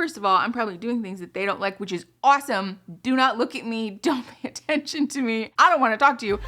First of all, I'm probably doing things that they don't like, which is awesome. Do not look at me. Don't pay attention to me. I don't want to talk to you.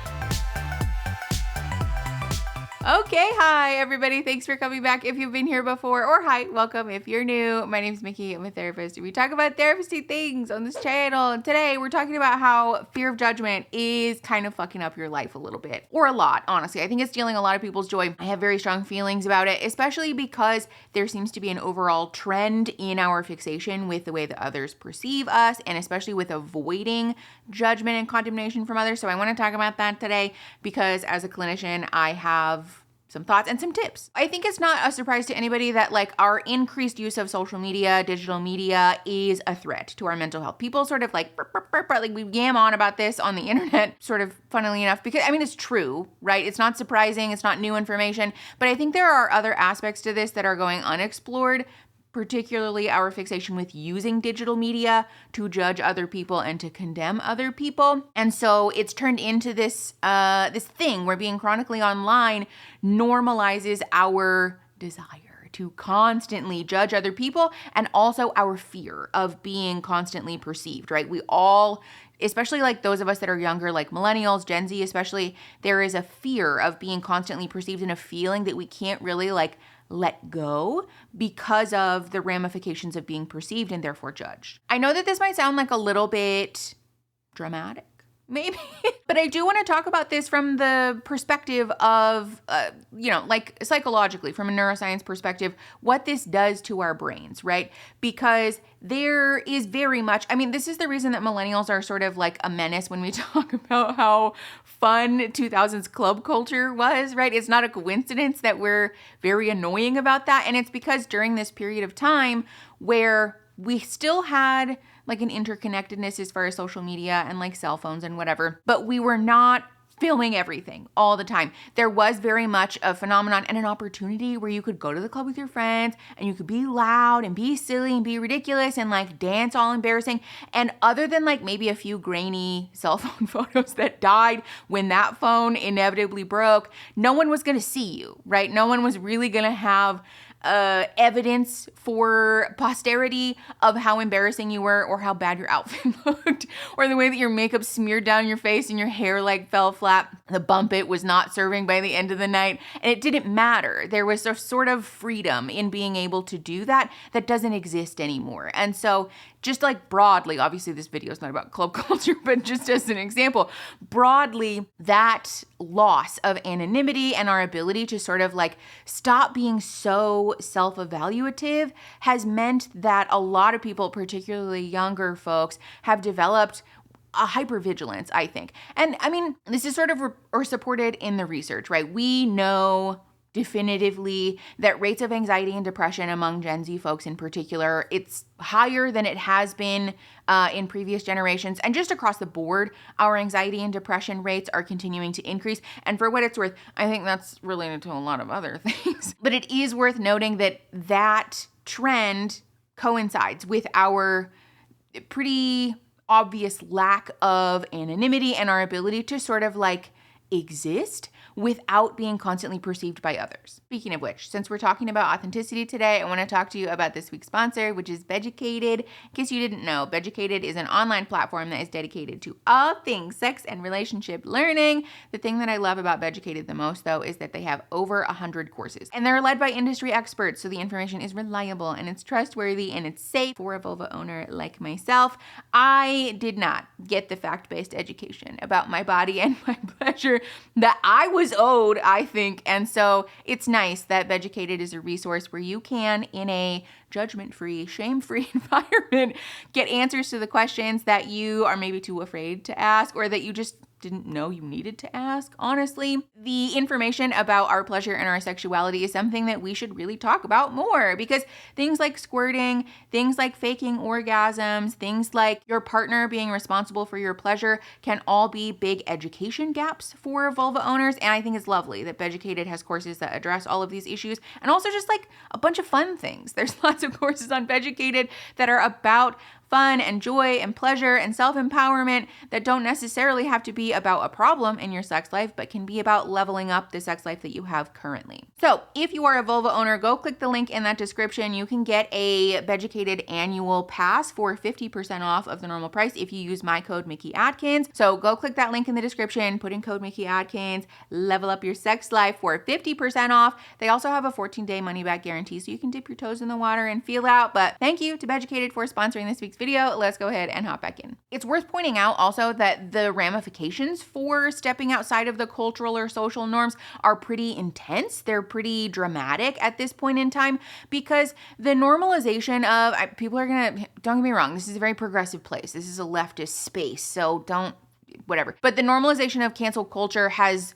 Okay, hi everybody. Thanks for coming back if you've been here before, or hi, welcome if you're new. My name's Mickey. I'm a therapist, and we talk about therapy things on this channel. And today we're talking about how fear of judgment is kind of fucking up your life a little bit, or a lot, honestly. I think it's stealing a lot of people's joy. I have very strong feelings about it, especially because there seems to be an overall trend in our fixation with the way that others perceive us, and especially with avoiding judgment and condemnation from others. So I want to talk about that today because as a clinician, I have some thoughts and some tips. I think it's not a surprise to anybody that like our increased use of social media, digital media is a threat to our mental health. People sort of like we yam on about this on the internet, sort of funnily enough, because I mean, it's true, right? It's not surprising. It's not new information, but I think there are other aspects to this that are going unexplored, particularly our fixation with using digital media to judge other people and to condemn other people. And so it's turned into this thing where being chronically online normalizes our desire to constantly judge other people and also our fear of being constantly perceived, right? We all, especially like those of us that are younger, like millennials, Gen Z especially, there is a fear of being constantly perceived and a feeling that we can't really like let go because of the ramifications of being perceived and therefore judged. I know that this might sound like a little bit dramatic, maybe, but I do want to talk about this from the perspective of, like psychologically, from a neuroscience perspective, what this does to our brains, right? Because there is very much, I mean, this is the reason that millennials are sort of like a menace when we talk about how fun 2000s club culture was, right? It's not a coincidence that we're very annoying about that. And it's because during this period of time where we still had like an interconnectedness as far as social media and like cell phones and whatever, but we were not filming everything all the time. There was very much a phenomenon and an opportunity where you could go to the club with your friends and you could be loud and be silly and be ridiculous and like dance all embarrassing. And other than like maybe a few grainy cell phone photos that died when that phone inevitably broke, no one was going to see you, right? No one was really going to have evidence for posterity of how embarrassing you were or how bad your outfit looked or the way that your makeup smeared down your face and your hair like fell flat. The bump it was not serving by the end of the night, and it didn't matter. There was a sort of freedom in being able to do that that doesn't exist anymore. And so just like broadly, obviously this video is not about club culture, but just as an example, broadly, that loss of anonymity and our ability to sort of like stop being so self-evaluative has meant that a lot of people, particularly younger folks, have developed a hypervigilance, I think. And I mean, this is sort of supported in the research, right? We know definitively that rates of anxiety and depression among Gen Z folks in particular, it's higher than it has been in previous generations. And just across the board, our anxiety and depression rates are continuing to increase. And for what it's worth, I think that's related to a lot of other things. But it is worth noting that that trend coincides with our pretty obvious lack of anonymity and our ability to sort of like exist without being constantly perceived by others. Speaking of which, since we're talking about authenticity today, I want to talk to you about this week's sponsor, which is Beducated. In case you didn't know, Beducated is an online platform that is dedicated to all things sex and relationship learning. The thing that I love about Beducated the most, though, is that they have over 100 courses, and they're led by industry experts, so the information is reliable and it's trustworthy and it's safe. For a vulva owner like myself, I did not get the fact-based education about my body and my pleasure that I was owed, I think. And so it's nice that Beducated is a resource where you can, in a judgment-free, shame-free environment, get answers to the questions that you are maybe too afraid to ask or that you just didn't know you needed to ask. Honestly, the information about our pleasure and our sexuality is something that we should really talk about more, because things like squirting, things like faking orgasms, things like your partner being responsible for your pleasure can all be big education gaps for vulva owners. And I think it's lovely that Beducated has courses that address all of these issues, and also just like a bunch of fun things. There's lots of courses on Beducated that are about fun and joy and pleasure and self-empowerment that don't necessarily have to be about a problem in your sex life, but can be about leveling up the sex life that you have currently. So if you are a vulva owner, go click the link in that description. You can get a Beducated annual pass for 50% off of the normal price if you use my code Mickey Atkins. So go click that link in the description, put in code Mickey Atkins, level up your sex life for 50% off. They also have a 14-day money-back guarantee, so you can dip your toes in the water and feel out. But thank you to Beducated for sponsoring this week's video. Let's go ahead and hop back in. It's worth pointing out also that the ramifications for stepping outside of the cultural or social norms are pretty intense. They're pretty dramatic at this point in time, because the normalization of people are gonna, don't get me wrong, this is a very progressive place. This is a leftist space, so don't, whatever. But the normalization of cancel culture has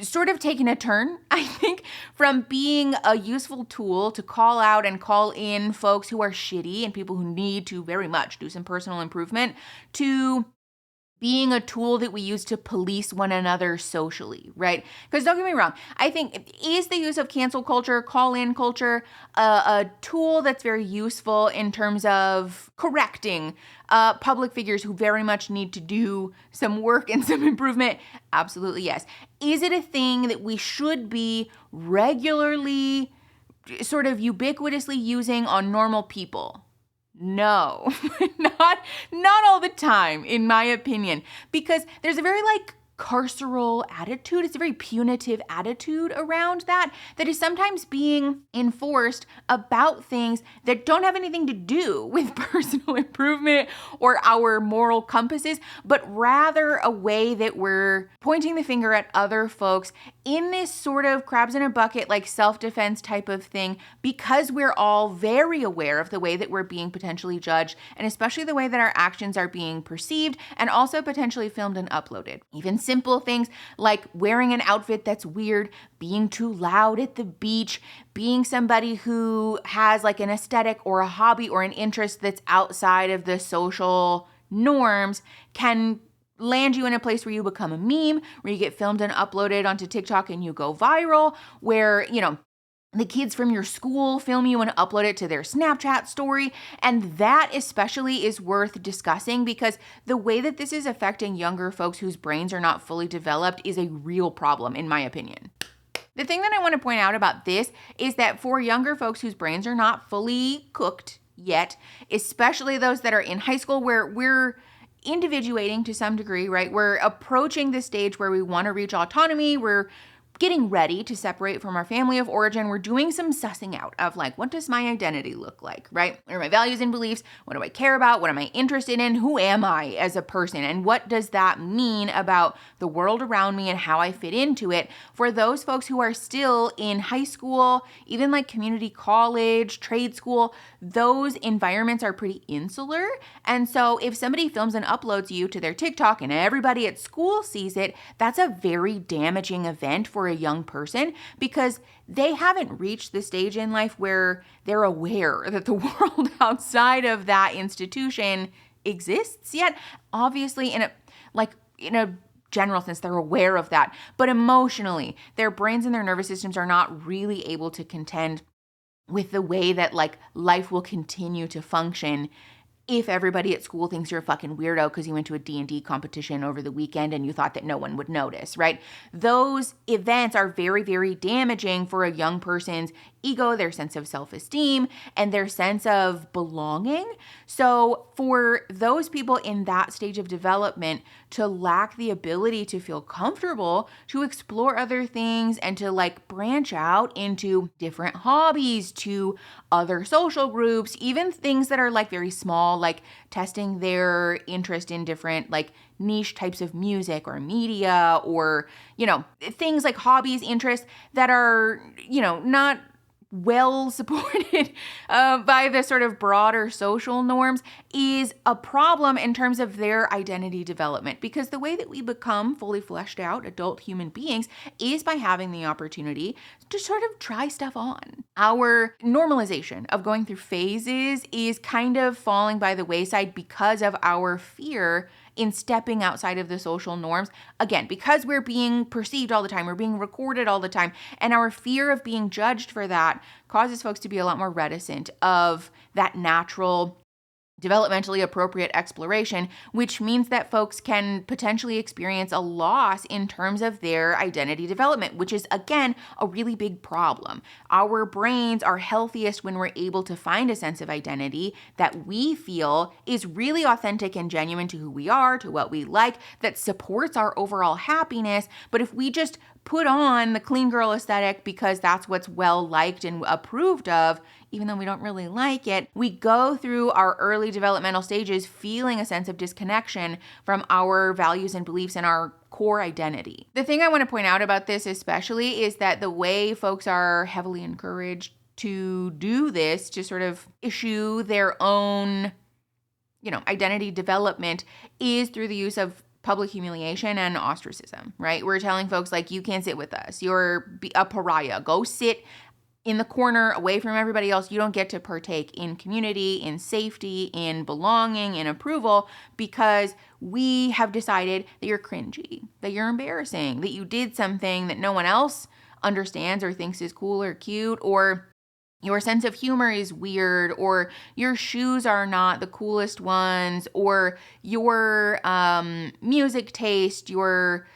sort of taken a turn, I think, from being a useful tool to call out and call in folks who are shitty and people who need to very much do some personal improvement, to being a tool that we use to police one another socially, right? Because don't get me wrong, I think is the use of cancel culture, call-in culture, a tool that's very useful in terms of correcting public figures who very much need to do some work and some improvement? Absolutely yes. Is it a thing that we should be regularly, sort of ubiquitously using on normal people? No, not all the time, in my opinion, because there's a very carceral attitude. It's a very punitive attitude around that is sometimes being enforced about things that don't have anything to do with personal improvement or our moral compasses, but rather a way that we're pointing the finger at other folks in this sort of crabs in a bucket, self-defense type of thing, because we're all very aware of the way that we're being potentially judged, and especially the way that our actions are being perceived and also potentially filmed and uploaded. Even simple things like wearing an outfit that's weird, being too loud at the beach, being somebody who has an aesthetic or a hobby or an interest that's outside of the social norms can land you in a place where you become a meme, where you get filmed and uploaded onto TikTok and you go viral, where, the kids from your school film you and upload it to their Snapchat story. And that especially is worth discussing, because the way that this is affecting younger folks whose brains are not fully developed is a real problem, in my opinion. The thing that I want to point out about this is that for younger folks whose brains are not fully cooked yet, especially those that are in high school, where we're individuating to some degree, right? We're approaching the stage where we want to reach autonomy. We're getting ready to separate from our family of origin. We're doing some sussing out of what does my identity look like, right? What are my values and beliefs? What do I care about? What am I interested in? Who am I as a person? And what does that mean about the world around me and how I fit into it? For those folks who are still in high school, even community college, trade school, those environments are pretty insular. And so if somebody films and uploads you to their TikTok and everybody at school sees it, that's a very damaging event for a young person, because they haven't reached the stage in life where they're aware that the world outside of that institution exists yet. Obviously, in a general sense, they're aware of that, but emotionally, their brains and their nervous systems are not really able to contend with the way that life will continue to function if everybody at school thinks you're a fucking weirdo because you went to a D&D competition over the weekend and you thought that no one would notice, right? Those events are very, very damaging for a young person's ego, their sense of self-esteem, and their sense of belonging. So for those people in that stage of development to lack the ability to feel comfortable, to explore other things, and to branch out into different hobbies, to other social groups, even things that are very small, testing their interest in different niche types of music or media, or, things like hobbies, interests that are, not well supported by the sort of broader social norms, is a problem in terms of their identity development. Because the way that we become fully fleshed out adult human beings is by having the opportunity to sort of try stuff on. Our normalization of going through phases is kind of falling by the wayside because of our fear in stepping outside of the social norms. Again, because we're being perceived all the time, we're being recorded all the time, and our fear of being judged for that causes folks to be a lot more reticent of that natural developmentally appropriate exploration, which means that folks can potentially experience a loss in terms of their identity development, which is, again, a really big problem. Our brains are healthiest when we're able to find a sense of identity that we feel is really authentic and genuine to who we are, to what we like, that supports our overall happiness. But if we just put on the clean girl aesthetic because that's what's well liked and approved of, even though we don't really like it, we go through our early developmental stages feeling a sense of disconnection from our values and beliefs and our core identity. The thing I want to point out about this especially is that the way folks are heavily encouraged to do this, to sort of issue their own, identity development, is through the use of public humiliation and ostracism, right? We're telling folks like, you can't sit with us. You're a pariah. Go sit in the corner away from everybody else. You don't get to partake in community, in safety, in belonging, in approval, because we have decided that you're cringy, that you're embarrassing, that you did something that no one else understands or thinks is cool or cute, or your sense of humor is weird, or your shoes are not the coolest ones, or your music taste, your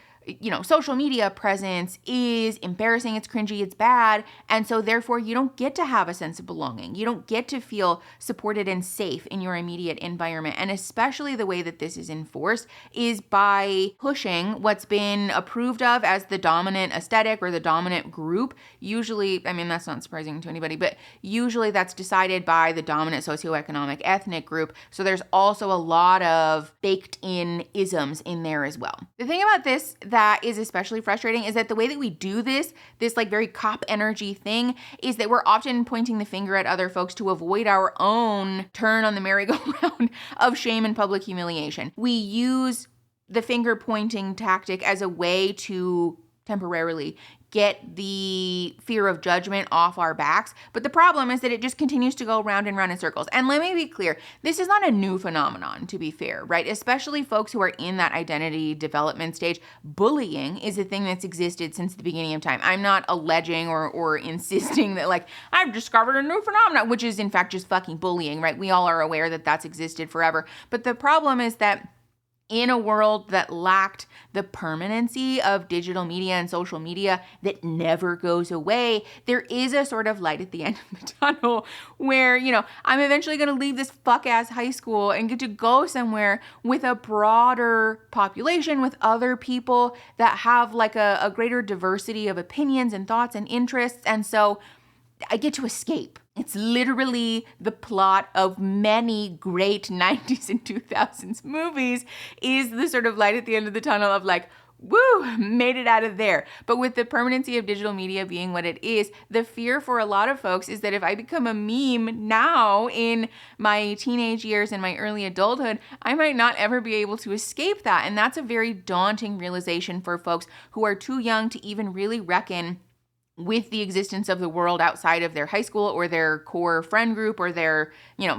social media presence is embarrassing, it's cringy, it's bad. And so therefore you don't get to have a sense of belonging. You don't get to feel supported and safe in your immediate environment. And especially the way that this is enforced is by pushing what's been approved of as the dominant aesthetic or the dominant group. Usually, that's not surprising to anybody, but usually that's decided by the dominant socioeconomic ethnic group. So there's also a lot of baked in isms in there as well. The thing about this that is especially frustrating is that the way that we do this like very cop energy thing, is that we're often pointing the finger at other folks to avoid our own turn on the merry-go-round of shame and public humiliation. We use the finger pointing tactic as a way to temporarily get the fear of judgment off our backs. But the problem is that it just continues to go round and round in circles. And let me be clear, this is not a new phenomenon, to be fair, right? Especially folks who are in that identity development stage. Bullying is a thing that's existed since the beginning of time. I'm not alleging or insisting that like, I've discovered a new phenomenon, which is in fact just fucking bullying, right? We all are aware that that's existed forever. But the problem is that in a world that lacked the permanency of digital media and social media that never goes away, there is a sort of light at the end of the tunnel where, I'm eventually going to leave this fuck-ass high school and get to go somewhere with a broader population, with other people that have like a greater diversity of opinions and thoughts and interests. And so I get to escape. It's literally the plot of many great 90s and 2000s movies, is the sort of light at the end of the tunnel of like, woo, made it out of there. But with the permanency of digital media being what it is, the fear for a lot of folks is that if I become a meme now in my teenage years and my early adulthood, I might not ever be able to escape that. And that's a very daunting realization for folks who are too young to even really reckon with the existence of the world outside of their high school or their core friend group or their,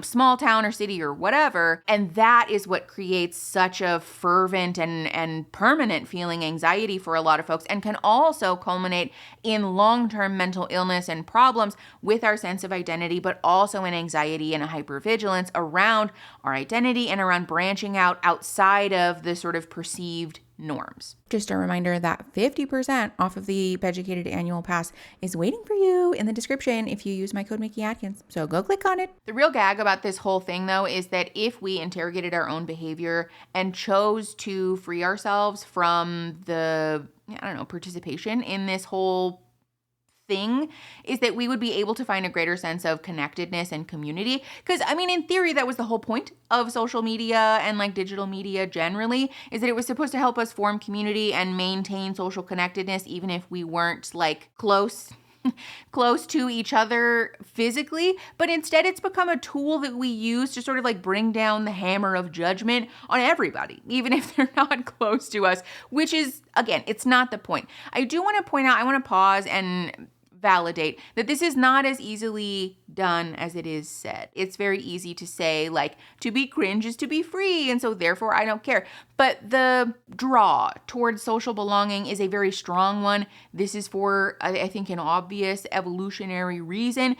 small town or city or whatever. And that is what creates such a fervent and permanent feeling anxiety for a lot of folks, and can also culminate in long-term mental illness and problems with our sense of identity, but also in anxiety and a hypervigilance around our identity and around branching out outside of the sort of perceived norms. Just a reminder that 50% off of the Beducated annual pass is waiting for you in the description if you use my code Mickey Atkins. So go click on it. The real gag about this whole thing, though, is that if we interrogated our own behavior and chose to free ourselves from the, participation in this whole thing, is that we would be able to find a greater sense of connectedness and community. Because, in theory, that was the whole point of social media and like digital media generally, is that it was supposed to help us form community and maintain social connectedness, even if we weren't like close to each other physically. But instead, it's become a tool that we use to sort of like bring down the hammer of judgment on everybody, even if they're not close to us, which is, again, it's not the point. I do want to point out, I want to pause and validate that this is not as easily done as it is said. It's very easy to say, like, to be cringe is to be free, and so therefore I don't care. But the draw towards social belonging is a very strong one. This is for, I think, an obvious evolutionary reason.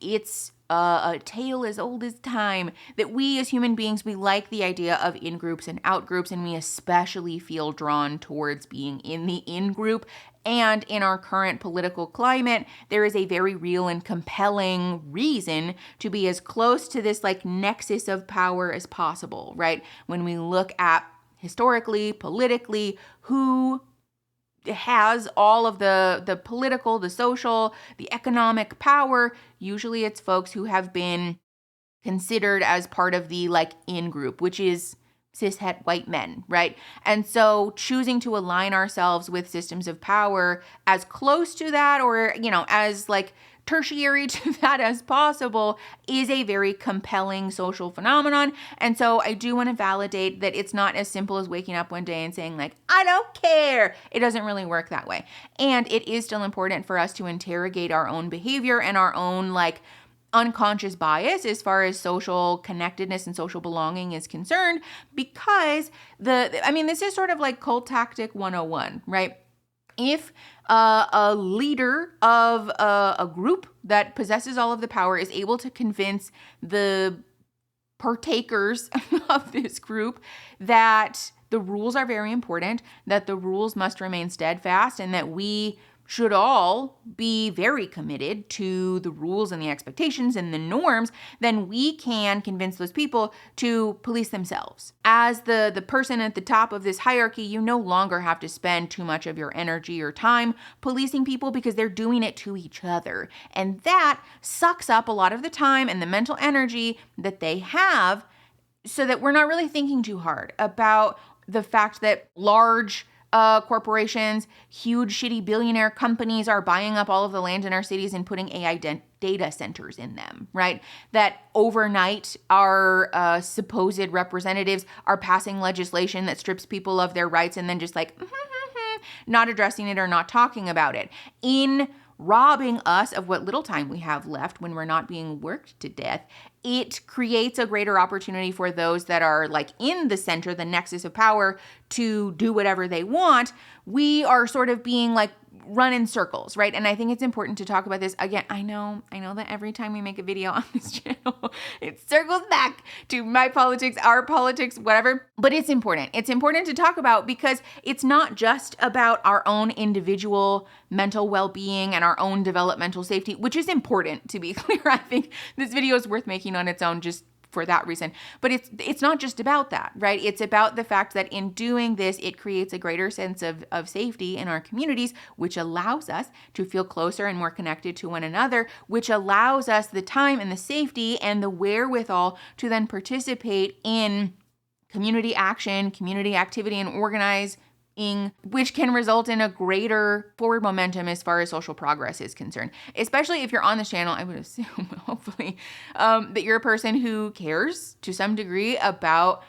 It's a tale as old as time, that we as human beings, we like the idea of in-groups and out-groups, and we especially feel drawn towards being in the in-group. And in our current political climate, there is a very real and compelling reason to be as close to this like nexus of power as possible, right? When we look at historically, politically, who has all of the political, the social, the economic power, usually it's folks who have been considered as part of the like in group, which is cishet white men, right? And so choosing to align ourselves with systems of power as close to that, or, you know, as like tertiary to that as possible, is a very compelling social phenomenon. And so I do want to validate that it's not as simple as waking up one day and saying like, I don't care. It doesn't really work that way. And it is still important for us to interrogate our own behavior and our own like unconscious bias as far as social connectedness and social belonging is concerned, because this is sort of like cult tactic 101, right? If a leader of a group that possesses all of the power is able to convince the partakers of this group that the rules are very important, that the rules must remain steadfast, and that we should all be very committed to the rules and the expectations and the norms, then we can convince those people to police themselves. As the person at the top of this hierarchy, you no longer have to spend too much of your energy or time policing people because they're doing it to each other. And that sucks up a lot of the time and the mental energy that they have, so that we're not really thinking too hard about the fact that large corporations, huge shitty billionaire companies are buying up all of the land in our cities and putting AI data centers in them, right? That overnight our supposed representatives are passing legislation that strips people of their rights and then just like not addressing it or not talking about it. In robbing us of what little time we have left when we're not being worked to death, it creates a greater opportunity for those that are like in the center, the nexus of power, to do whatever they want. We are sort of being like run in circles, right? And I think it's important to talk about this. Again, I know that every time we make a video on this channel, it circles back to my politics, our politics, whatever, but it's important. It's important to talk about because it's not just about our own individual mental well-being and our own developmental safety, which is important, to be clear. I think this video is worth making on its own just for that reason. But it's not just about that, right? It's about the fact that in doing this, it creates a greater sense of safety in our communities, which allows us to feel closer and more connected to one another, which allows us the time and the safety and the wherewithal to then participate in community action, community activity, and organizing, which can result in a greater forward momentum as far as social progress is concerned. Especially if you're on this channel, I would assume, hopefully, that you're a person who cares to some degree about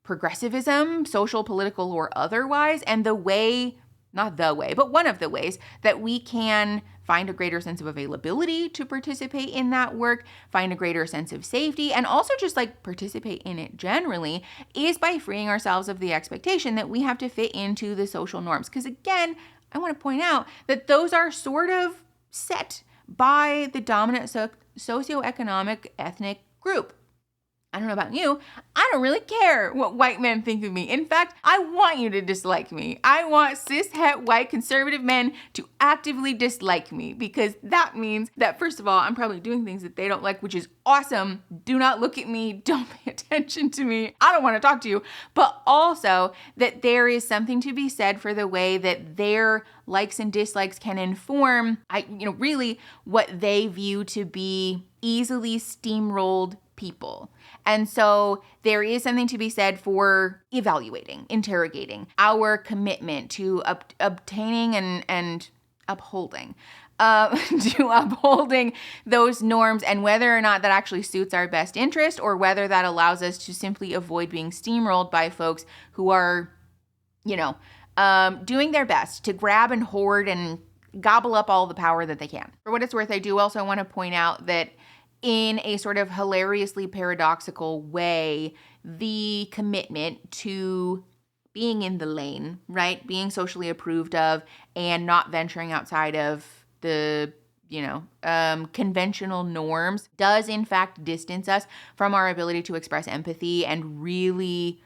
progressivism, social, political, or otherwise, and the way, not the way, but one of the ways that we can find a greater sense of availability to participate in that work, find a greater sense of safety, and also just like participate in it generally, is by freeing ourselves of the expectation that we have to fit into the social norms. Because again, I want to point out that those are sort of set by the dominant socioeconomic ethnic group. I don't know about you. I don't really care what white men think of me. In fact, I want you to dislike me. I want cis-het white conservative men to actively dislike me, because that means that, first of all, I'm probably doing things that they don't like, which is awesome. Do not look at me. Don't pay attention to me. I don't want to talk to you. But also that there is something to be said for the way that their likes and dislikes can inform, really what they view to be easily steamrolled people. And so there is something to be said for evaluating, interrogating our commitment to obtaining and upholding, to upholding those norms, and whether or not that actually suits our best interest, or whether that allows us to simply avoid being steamrolled by folks who are, doing their best to grab and hoard and gobble up all the power that they can. For what it's worth, I do also want to point out that in a sort of hilariously paradoxical way, the commitment to being in the lane, right? Being socially approved of and not venturing outside of the conventional norms does in fact distance us from our ability to express empathy and really,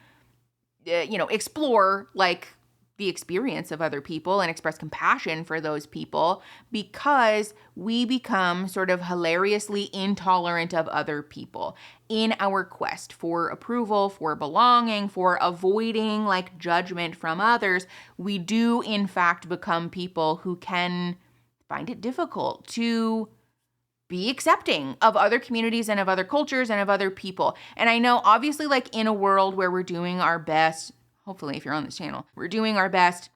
explore like the experience of other people and express compassion for those people, because we become sort of hilariously intolerant of other people in our quest for approval, for belonging, for avoiding like judgment from others. We do in fact become people who can find it difficult to be accepting of other communities and of other cultures and of other people. And I know obviously like in a world where we're doing our best, hopefully if you're on this channel, we're doing our best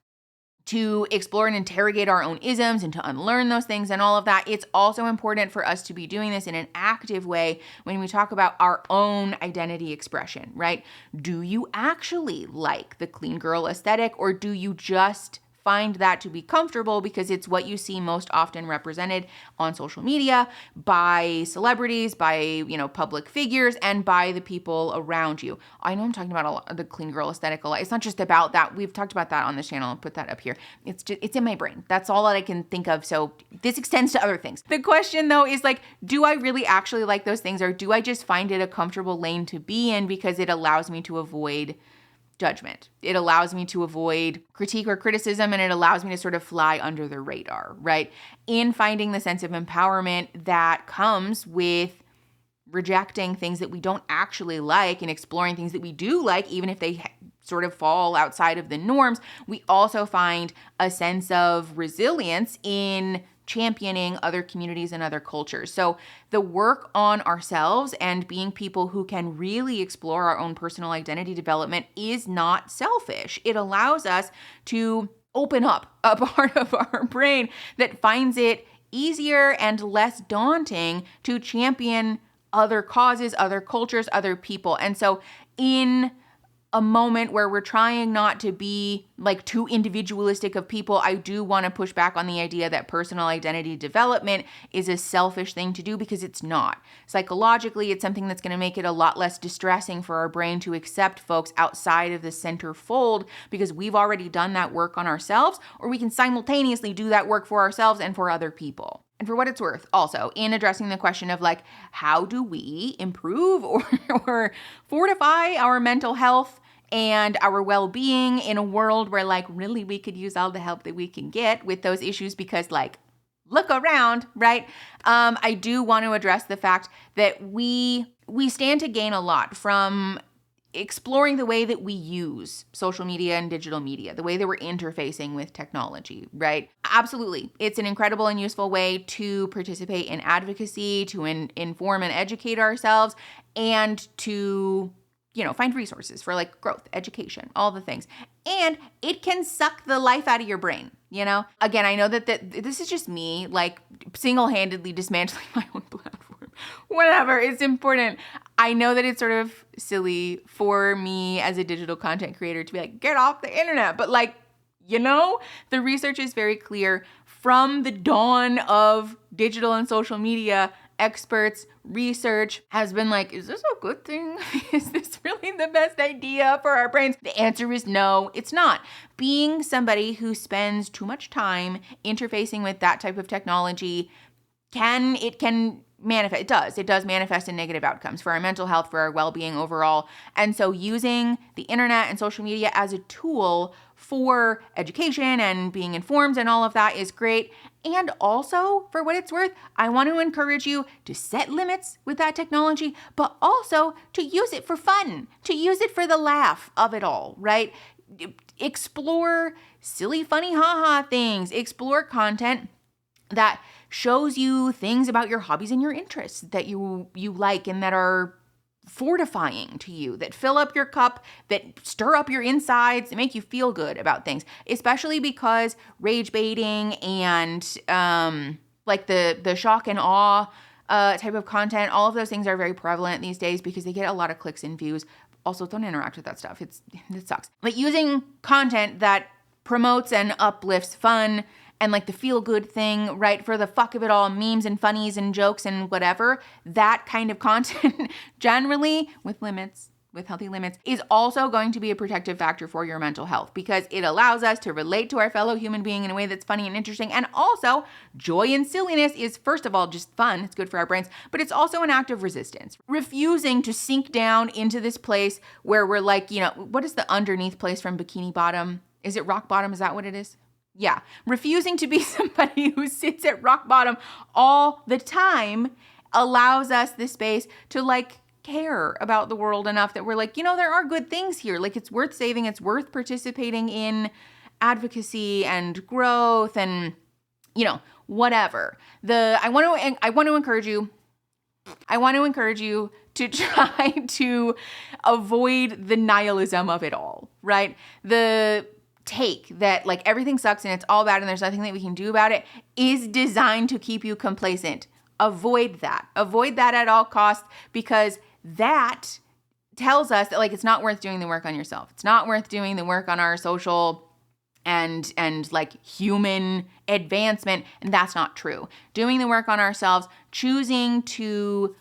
to explore and interrogate our own isms and to unlearn those things and all of that. It's also important for us to be doing this in an active way when we talk about our own identity expression, right? Do you actually like the clean girl aesthetic, or do you just find that to be comfortable because it's what you see most often represented on social media by celebrities, by, public figures, and by the people around you? I know I'm talking about the clean girl aesthetic a lot. It's not just about that. We've talked about that on this channel. I'll put that up here. It's in my brain. That's all that I can think of. So this extends to other things. The question though is like, do I really actually like those things, or do I just find it a comfortable lane to be in because it allows me to avoid judgment? It allows me to avoid critique or criticism, and it allows me to sort of fly under the radar, right? In finding the sense of empowerment that comes with rejecting things that we don't actually like and exploring things that we do like, even if they sort of fall outside of the norms, we also find a sense of resilience in championing other communities and other cultures. So the work on ourselves and being people who can really explore our own personal identity development is not selfish. It allows us to open up a part of our brain that finds it easier and less daunting to champion other causes, other cultures, other people. And so in a moment where we're trying not to be like too individualistic of people, I do want to push back on the idea that personal identity development is a selfish thing to do, because it's not. Psychologically, it's something that's going to make it a lot less distressing for our brain to accept folks outside of the center fold, because we've already done that work on ourselves, or we can simultaneously do that work for ourselves and for other people. And for what it's worth, also, in addressing the question of like, how do we improve or fortify our mental health and our well-being in a world where like really we could use all the help that we can get with those issues, because like, look around, right? I do want to address the fact that we stand to gain a lot from exploring the way that we use social media and digital media, the way that we're interfacing with technology, right? Absolutely. It's an incredible and useful way to participate in advocacy, to inform and educate ourselves, and to, find resources for like growth, education, all the things. And it can suck the life out of your brain, Again, I know that this is just me, like single-handedly dismantling my own platform. Whatever, it's important. I know that it's sort of silly for me as a digital content creator to be like, get off the internet. But like, the research is very clear. From the dawn of digital and social media, experts, research has been like, is this a good thing? Is this really the best idea for our brains? The answer is no, it's not. Being somebody who spends too much time interfacing with that type of technology can manifest. It does manifest in negative outcomes for our mental health, for our well-being overall. And so using the internet and social media as a tool for education and being informed and all of that is great. And also, for what it's worth, I want to encourage you to set limits with that technology, but also to use it for fun, to use it for the laugh of it all, right? Explore silly, funny, haha things. Explore content that shows you things about your hobbies and your interests that you like and that are fortifying to you, that fill up your cup, that stir up your insides, that make you feel good about things, especially because rage baiting and like the shock and awe type of content, all of those things are very prevalent these days because they get a lot of clicks and views. Also, don't interact with that stuff. It sucks. But using content that promotes and uplifts fun and like the feel-good thing, right, for the fuck of it all, memes and funnies and jokes and whatever, that kind of content, generally with limits, with healthy limits, is also going to be a protective factor for your mental health because it allows us to relate to our fellow human being in a way that's funny and interesting. And also, joy and silliness is, first of all, just fun. It's good for our brains, but it's also an act of resistance. Refusing to sink down into this place where we're like, you know, what is the underneath place from Bikini Bottom? Is it rock bottom? Is that what it is? Yeah. Refusing to be somebody who sits at rock bottom all the time allows us the space to like care about the world enough that we're like, you know, there are good things here. Like it's worth saving. It's worth participating in advocacy and growth and, you know, whatever. I want to encourage you to try to avoid the nihilism of it all, right? The take that like everything sucks and it's all bad and there's nothing that we can do about it is designed to keep you complacent. Avoid that. Avoid that at all costs because that tells us that like it's not worth doing the work on yourself. It's not worth doing the work on our social and like human advancement, and that's not true. Doing the work on ourselves, choosing to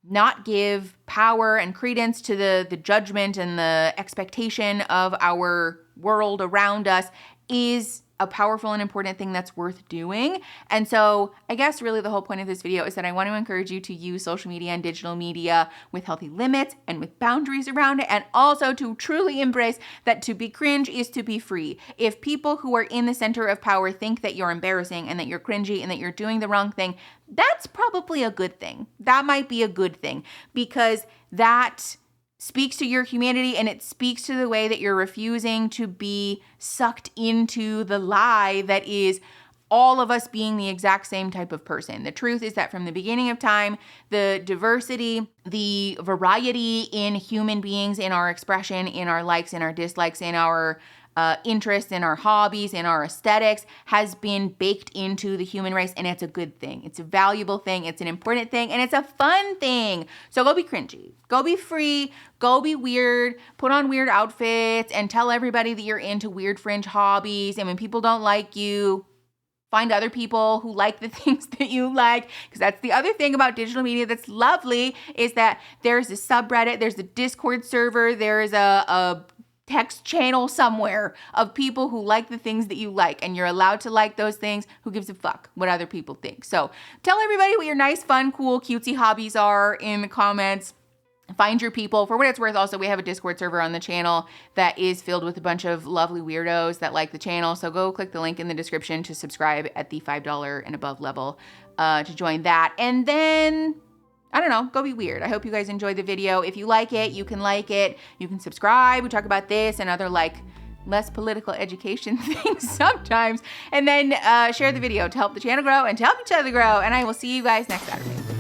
not give power and credence to the judgment and the expectation of our world around us is a powerful and important thing that's worth doing. And so I guess really the whole point of this video is that I want to encourage you to use social media and digital media with healthy limits and with boundaries around it, and also to truly embrace that to be cringe is to be free. If people who are in the center of power think that you're embarrassing and that you're cringy and that you're doing the wrong thing, that's probably a good thing. That might be a good thing because that speaks to your humanity and it speaks to the way that you're refusing to be sucked into the lie that is all of us being the exact same type of person. The truth is that from the beginning of time, the diversity, the variety in human beings, in our expression, in our likes, in our dislikes, in our interests, in our hobbies, in our aesthetics has been baked into the human race, and it's a good thing. It's a valuable thing. It's an important thing, and it's a fun thing. So go be cringy. Go be free. Go be weird. Put on weird outfits and tell everybody that you're into weird fringe hobbies. And when people don't like you, find other people who like the things that you like, because that's the other thing about digital media that's lovely is that there's a subreddit, there's a Discord server, there is a text channel somewhere of people who like the things that you like, and you're allowed to like those things. Who gives a fuck what other people think? So tell everybody what your nice, fun, cool, cutesy hobbies are in the comments. Find your people. For what it's worth, also, we have a Discord server on the channel that is filled with a bunch of lovely weirdos that like the channel. So go click the link in the description to subscribe at the $5 and above level to join that. And then I don't know, go be weird. I hope you guys enjoyed the video. If you like it, you can like it. You can subscribe. We talk about this and other like less political education things sometimes. And then share the video to help the channel grow and to help each other grow. And I will see you guys next Saturday.